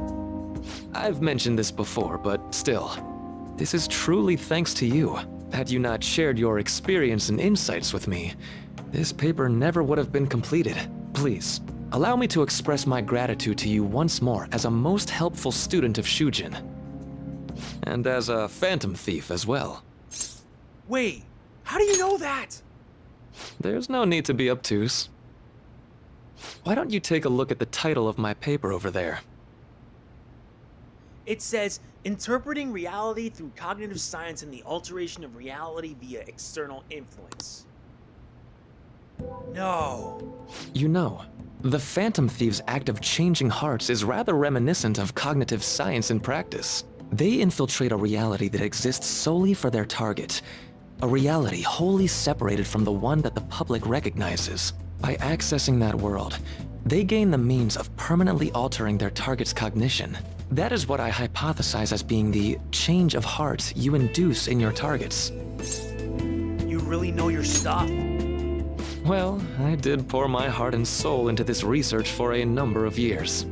I've mentioned this before, but still, this is truly thanks to you. Had you not shared your experience and insights with me, this paper never would have been completed. Please, allow me to express my gratitude to you once more as a most helpful student of Shujin. And as a phantom thief as well. Wait, how do you know that? There's no need to be obtuse. Why don't you take a look at the title of my paper over there? It says, Interpreting Reality Through Cognitive Science and the Alteration of Reality via External Influence. No. You know, the Phantom Thief's act of changing hearts is rather reminiscent of cognitive science in practice. They infiltrate a reality that exists solely for their target, a reality wholly separated from the one that the public recognizes. By accessing that world, they gain the means of permanently altering their target's cognition. That is what I hypothesize as being the change of heart you induce in your targets. You really know your stuff. Well, I did pour my heart and soul into this research for a number of years.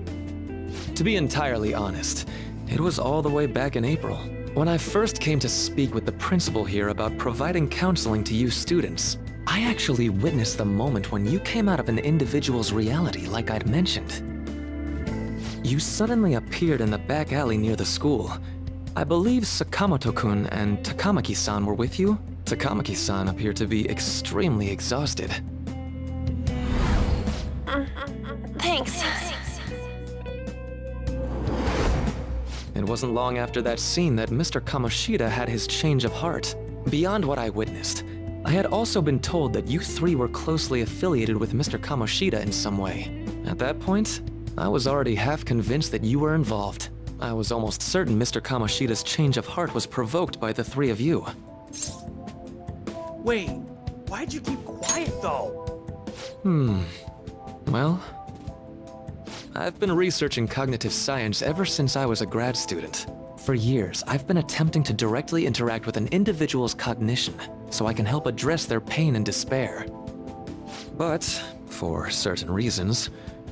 To be entirely honest, it was all the way back in April, when I first came to speak with the principal here about providing counseling to you students. I actually witnessed the moment when you came out of an individual's reality like I'd mentioned. You suddenly appeared in the back alley near the school. I believe Sakamoto-kun and Takamaki-san were with you? Takamaki-san appeared to be extremely exhausted. Thanks. It wasn't long after that scene that Mr. Kamoshida had his change of heart. Beyond what I witnessed, I had also been told that you three were closely affiliated with Mr. Kamoshida in some way. At that point, I was already half convinced that you were involved. I was almost certain Mr. Kamoshida's change of heart was provoked by the three of you. Wait, why'd you keep quiet though? Well, I've been researching cognitive science ever since I was a grad student. For years, I've been attempting to directly interact with an individual's cognition so I can help address their pain and despair. But, for certain reasons,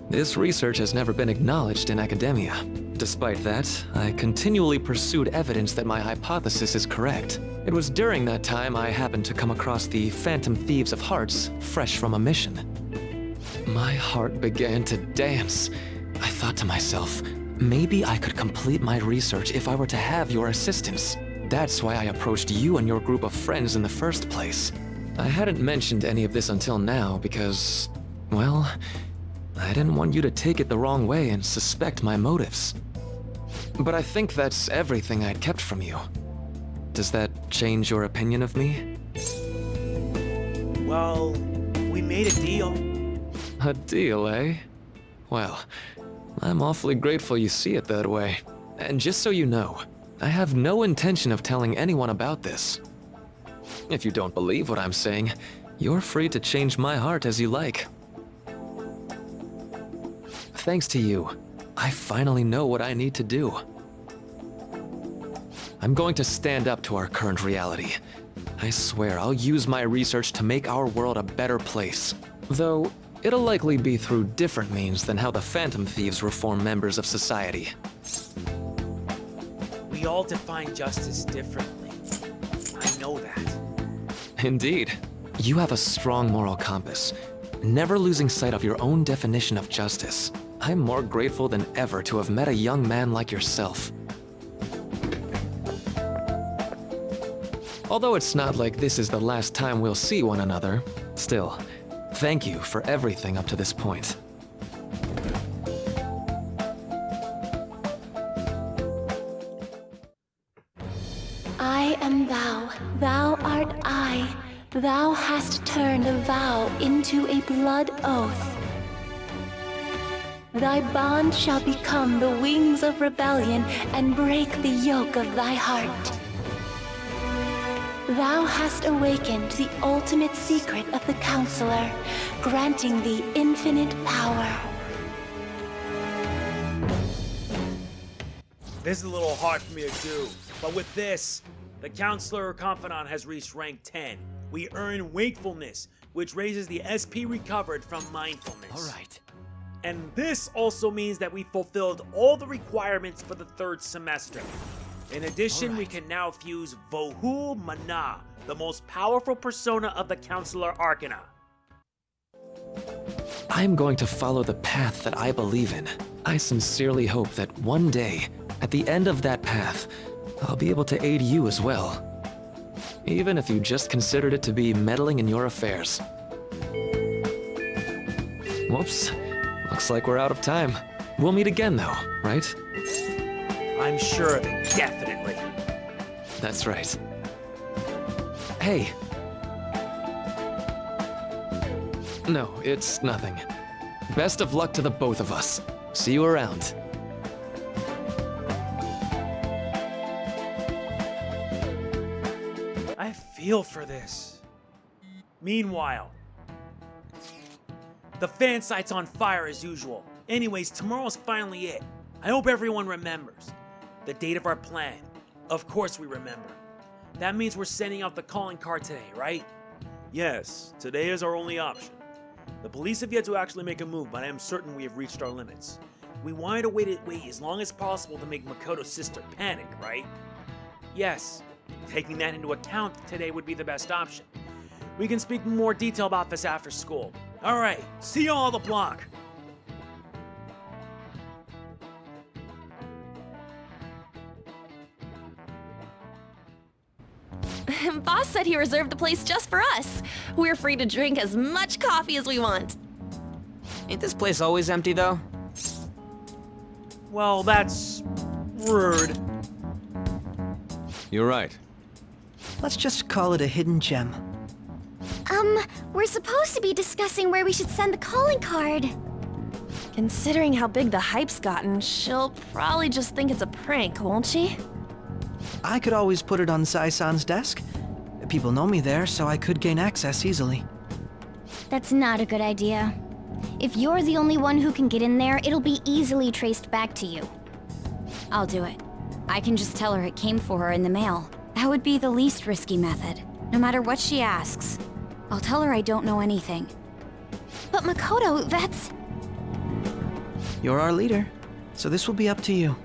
this research has never been acknowledged in academia. Despite that, I continually pursued evidence that my hypothesis is correct. It was during that time I happened to come across the Phantom Thieves of Hearts, fresh from a mission. My heart began to dance. I thought to myself, maybe I could complete my research if I were to have your assistance. That's why I approached you and your group of friends in the first place. I hadn't mentioned any of this until now because, well, I didn't want you to take it the wrong way and suspect my motives. But I think that's everything I'd kept from you. Does that change your opinion of me? Well, we made a deal. A deal, eh? Well, I'm awfully grateful you see it that way. And just so you know, I have no intention of telling anyone about this. If you don't believe what I'm saying, you're free to change my heart as you like. Thanks to you, I finally know what I need to do. I'm going to stand up to our current reality. I swear I'll use my research to make our world a better place. Though, it'll likely be through different means than how the Phantom Thieves reform members of society. We all define justice differently. I know that. Indeed. You have a strong moral compass, never losing sight of your own definition of justice. I'm more grateful than ever to have met a young man like yourself. Although it's not like this is the last time we'll see one another, still, thank you for everything up to this point. I am thou, thou art I. Thou hast turned a vow into a blood oath. Thy bond shall become the wings of rebellion and break the yoke of thy heart. Thou hast awakened the ultimate secret of the Counselor, granting thee infinite power. This is a little hard for me to do, but with this, the Councilor Confidant has reached rank 10. We earn Wakefulness, which raises the SP recovered from Mindfulness. Alright. And this also means that we fulfilled all the requirements for the 3rd semester. In addition, we can now fuse Vohul Mana, the most powerful persona of the Councilor Arcana. I'm going to follow the path that I believe in. I sincerely hope that one day, at the end of that path, I'll be able to aid you as well. Even if you just considered it to be meddling in your affairs. Whoops. Looks like we're out of time. We'll meet again though, right? I'm sure of it, definitely. That's right. Hey. No, it's nothing. Best of luck to the both of us. See you around. I feel for this. Meanwhile, the fan site's on fire as usual. Anyways, tomorrow's finally it. I hope everyone remembers. The date of our plan. Of course we remember. That means we're sending out the calling card today, right? Yes, today is our only option. The police have yet to actually make a move, but I am certain we have reached our limits. We wanted to wait as long as possible to make Makoto's sister panic, right? Yes, taking that into account, today would be the best option. We can speak in more detail about this after school. Alright, see you all on the block! Boss said he reserved the place just for us. We're free to drink as much coffee as we want. Ain't this place always empty, though? Well, that's rude. You're right. Let's just call it a hidden gem. We're supposed to be discussing where we should send the calling card. Considering how big the hype's gotten, she'll probably just think it's a prank, won't she? I could always put it on Sai-san's desk. People know me there, so I could gain access easily. That's not a good idea. If you're the only one who can get in there, it'll be easily traced back to you. I'll do it. I can just tell her it came for her in the mail. That would be the least risky method. No matter what she asks, I'll tell her I don't know anything. But Makoto, that's... You're our leader, so this will be up to you.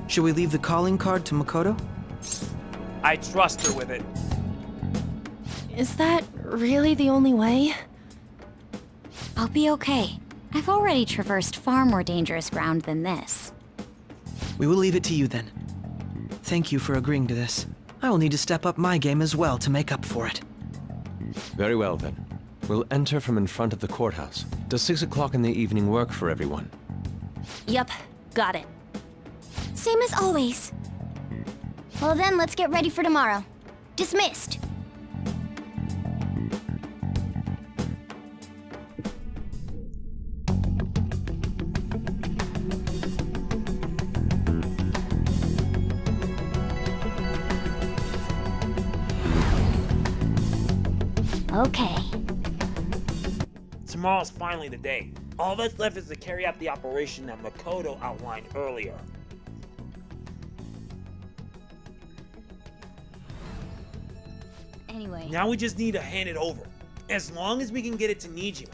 Should we leave the calling card to Makoto? I trust her with it. Is that really the only way? I'll be okay. I've already traversed far more dangerous ground than this. We will leave it to you then. Thank you for agreeing to this. I will need to step up my game as well to make up for it. Very well then. We'll enter from in front of the courthouse. Does 6 o'clock in the evening work for everyone? Yup, got it. Same as always. Well then, let's get ready for tomorrow. Dismissed. Okay. Tomorrow's finally the day. All that's left is to carry out the operation that Makoto outlined earlier. Anyway. Now we just need to hand it over. As long as we can get it to Nijima.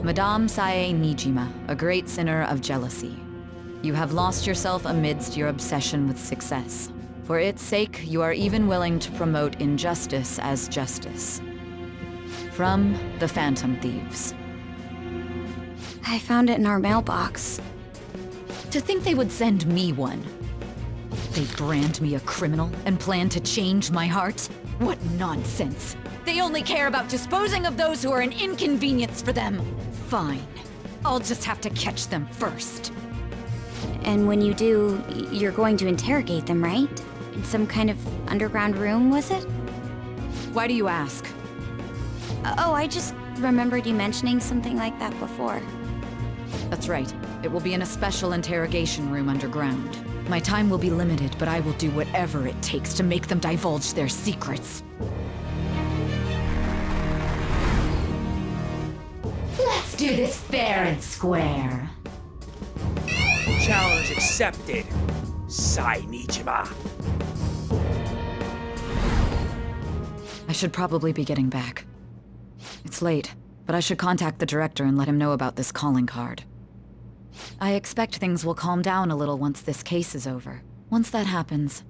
Madame Sae Nijima, a great sinner of jealousy. You have lost yourself amidst your obsession with success. For its sake, you are even willing to promote injustice as justice. From the Phantom Thieves. I found it in our mailbox. To think they would send me one. They brand me a criminal and plan to change my heart? What nonsense! They only care about disposing of those who are an inconvenience for them. Fine. I'll just have to catch them first. And when you do, you're going to interrogate them, right? In some kind of underground room, was it? Why do you ask? Oh, I just remembered you mentioning something like that before. That's right. It will be in a special interrogation room underground. My time will be limited, but I will do whatever it takes to make them divulge their secrets. Let's do this fair and square. Challenge accepted. Sae Nijima. I should probably be getting back. It's late, but I should contact the director and let him know about this calling card. I expect things will calm down a little once this case is over. Once that happens,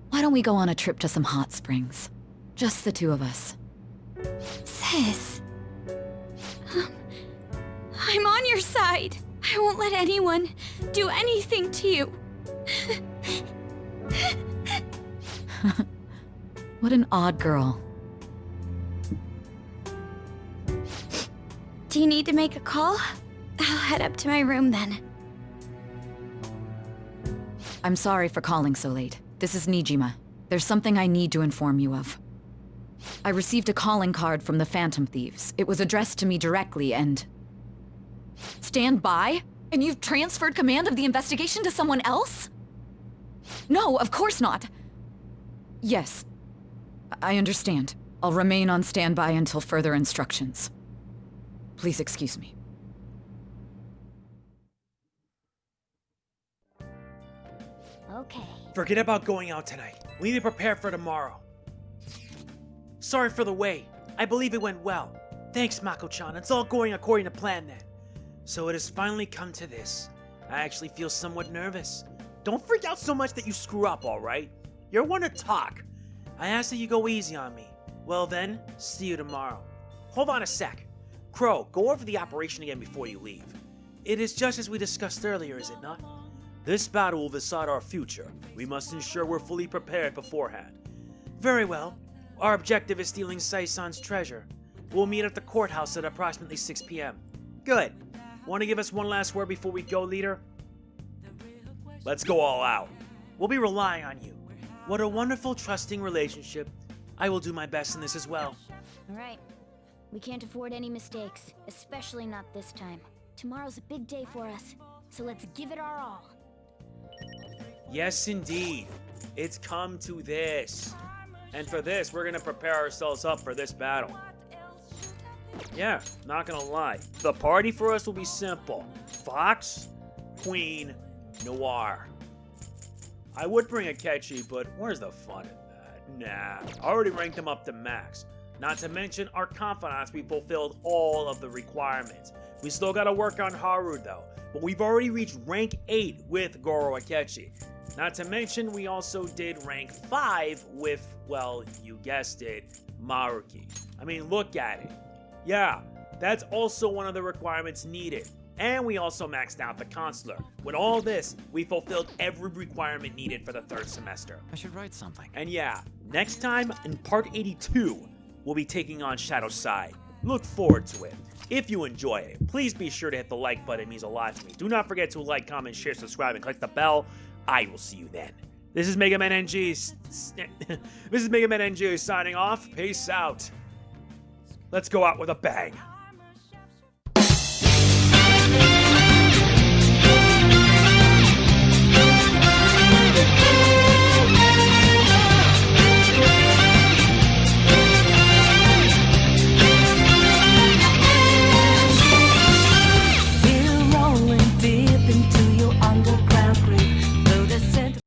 why don't we go on a trip to some hot springs? Just the two of us. Sis. I'm on your side. I won't let anyone do anything to you. What an odd girl. Do you need to make a call? I'll head up to my room then. I'm sorry for calling so late. This is Nijima. There's something I need to inform you of. I received a calling card from the Phantom Thieves. It was addressed to me directly and... Stand by? And you've transferred command of the investigation to someone else? No, of course not. Yes, I understand. I'll remain on standby until further instructions. Please excuse me. Okay. Forget about going out tonight. We need to prepare for tomorrow. Sorry for the wait. I believe it went well. Thanks, Mako-chan. It's all going according to plan then. So it has finally come to this. I actually feel somewhat nervous. Don't freak out so much that you screw up, alright? You're one to talk. I ask that you go easy on me. Well then, see you tomorrow. Hold on a sec. Crow, go over the operation again before you leave. It is just as we discussed earlier, is it not? This battle will decide our future. We must ensure we're fully prepared beforehand. Very well. Our objective is stealing Sae-san's treasure. We'll meet at the courthouse at approximately 6 p.m. Good. Want to give us one last word before we go, leader? Let's go all out. We'll be relying on you. What a wonderful, trusting relationship. I will do my best in this as well. Alright. We can't afford any mistakes, especially not this time. Tomorrow's a big day for us, so let's give it our all. Yes, indeed. It's come to this. And for this, we're gonna prepare ourselves up for this battle. Yeah, not gonna lie. The party for us will be simple. Fox, Queen, Noir. I would bring a Akechi, but where's the fun in that? Nah, I already ranked them up to max. Not to mention our Confidants, we fulfilled all of the requirements. We still gotta work on Haru though, but we've already reached rank 8 with Goro Akechi. Not to mention, we also did rank 5 with, well, you guessed it, Maruki. I mean, look at it. Yeah, that's also one of the requirements needed. And we also maxed out the Counselor. With all this, we fulfilled every requirement needed for the 3rd semester. I should write something. And yeah, next time, in part 82, we'll be taking on Shadow Sae. Look forward to it. If you enjoy it, please be sure to hit the like button. It means a lot to me. Do not forget to like, comment, share, subscribe, and click the bell. I will see you then. This is MegamanNG. This is MegamanNG signing off. Peace out. Let's go out with a bang.